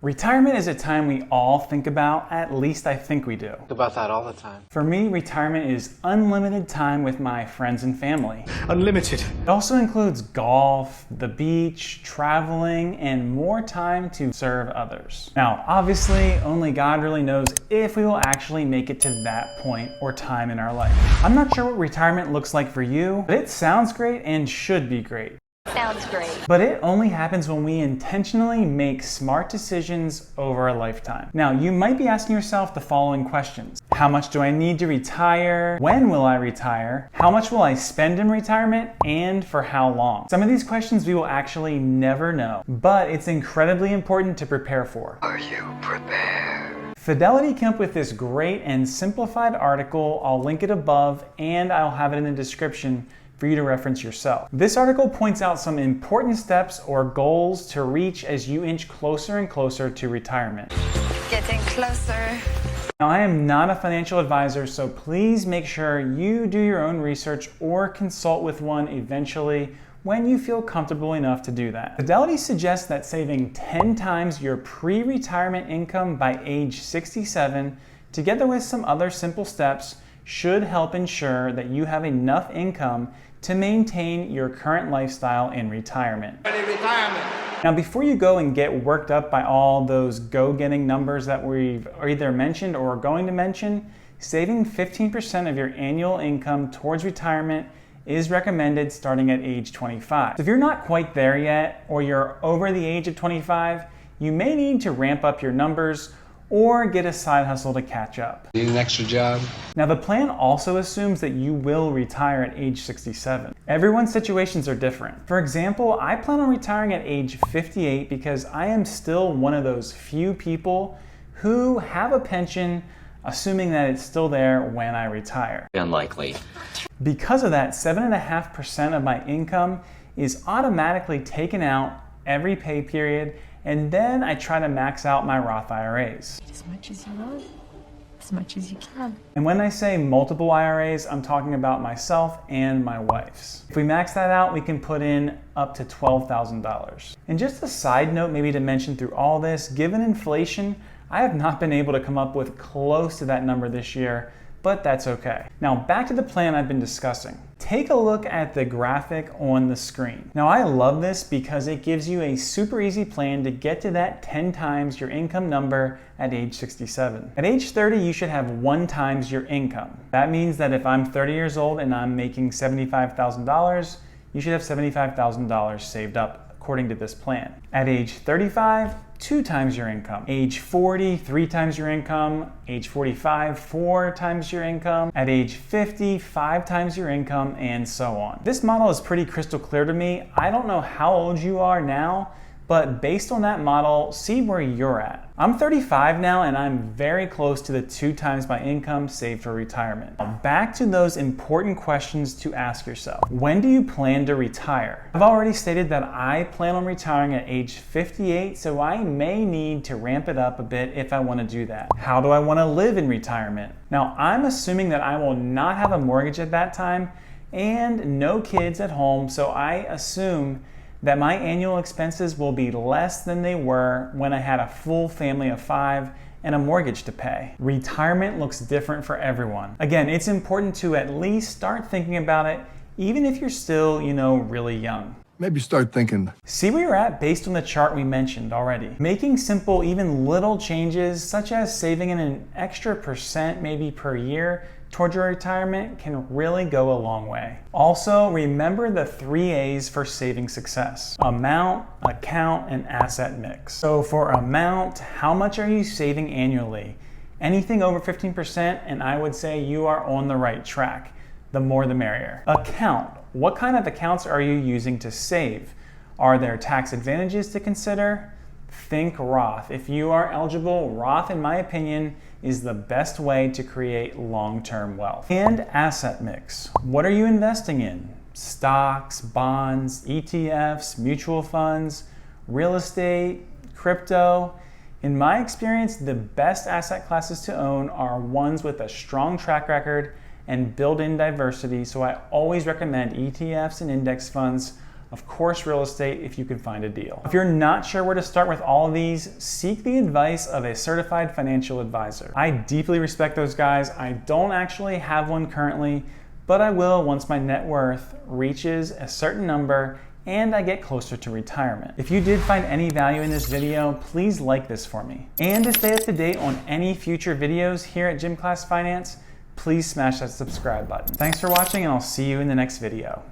Retirement is a time we all think about, at least I think we do. Think about that all the time. For me, retirement is unlimited time with my friends and family. Unlimited. It also includes golf, the beach, traveling, and more time to serve others. Now, obviously, only God really knows if we will actually make it to that point or time in our life. I'm not sure what retirement looks like for you, but it sounds great and should be great. Sounds great. But it only happens when we intentionally make smart decisions over a lifetime. Now, you might be asking yourself the following questions. How much do I need to retire? When will I retire? How much will I spend in retirement? And for how long? Some of these questions we will actually never know, but it's incredibly important to prepare for. Are you prepared? Fidelity came up with this great and simplified article. I'll link it above and I'll have it in the description for you to reference yourself. This article points out some important steps or goals to reach as you inch closer and closer to retirement. Getting closer. Now, I am not a financial advisor, so please make sure you do your own research or consult with one eventually when you feel comfortable enough to do that. Fidelity suggests that saving 10 times your pre-retirement income by age 67, together with some other simple steps, should help ensure that you have enough income to maintain your current lifestyle in retirement. Now, before you go and get worked up by all those go-getting numbers that we've either mentioned or are going to mention, saving 15% of your annual income towards retirement is recommended starting at age 25. So if you're not quite there yet, or you're over the age of 25, you may need to ramp up your numbers or get a side hustle to catch up. Need an extra job? Now, the plan also assumes that you will retire at age 67. Everyone's situations are different. For example, I plan on retiring at age 58 because I am still one of those few people who have a pension, assuming that it's still there when I retire. Unlikely. Because of that, 7.5% of my income is automatically taken out every pay period, and then I try to max out my Roth IRAs. As much as you want, as much as you can. And when I say multiple IRAs, I'm talking about myself and my wife's. If we max that out, we can put in up to $12,000. And just a side note, maybe to mention through all this, given inflation, I have not been able to come up with close to that number this year, but that's okay. Now, back to the plan I've been discussing. Take a look at the graphic on the screen. Now, I love this because it gives you a super easy plan to get to that 10 times your income number at age 67. At age 30, you should have 1 times your income. That means that if I'm 30 years old and I'm making $75,000, you should have $75,000 saved up according to this plan. At age 35, 2 times your income. Age 40, 3 times your income. Age 45, 4 times your income. At age 50, 5 times your income, and so on. This model is pretty crystal clear to me. I don't know how old you are now, but based on that model, see where you're at. I'm 35 now and I'm very close to the 2 times my income saved for retirement. Now, back to those important questions to ask yourself. When do you plan to retire? I've already stated that I plan on retiring at age 58, so I may need to ramp it up a bit if I want to do that. How do I want to live in retirement? Now, I'm assuming that I will not have a mortgage at that time and no kids at home, so I assume that my annual expenses will be less than they were when I had a full family of 5 and a mortgage to pay. Retirement looks different for everyone. Again, it's important to at least start thinking about it, even if you're still, really young. Maybe start thinking. See where you're at based on the chart we mentioned already. Making simple, even little changes, such as saving in an extra percent maybe per year towards your retirement, can really go a long way. Also, remember the 3 A's for saving success: amount, account, and asset mix. So for amount, how much are you saving annually? Anything over 15%, and I would say you are on the right track. The more the merrier. Account, what kind of accounts are you using to save? Are there tax advantages to consider? Think Roth. If you are eligible, Roth, in my opinion, is the best way to create long-term wealth. And asset mix. What are you investing in? Stocks, bonds, ETFs, mutual funds, real estate, crypto. In my experience, the best asset classes to own are ones with a strong track record and built-in diversity, so I always recommend ETFs and index funds Of course, real estate if you can find a deal. If you're not sure where to start with all of these, seek the advice of a certified financial advisor. I deeply respect those guys. I don't actually have one currently, but I will once my net worth reaches a certain number and I get closer to retirement. If you did find any value in this video, please like this for me. And to stay up to date on any future videos here at Gym Class Finance, please smash that subscribe button. Thanks for watching, and I'll see you in the next video.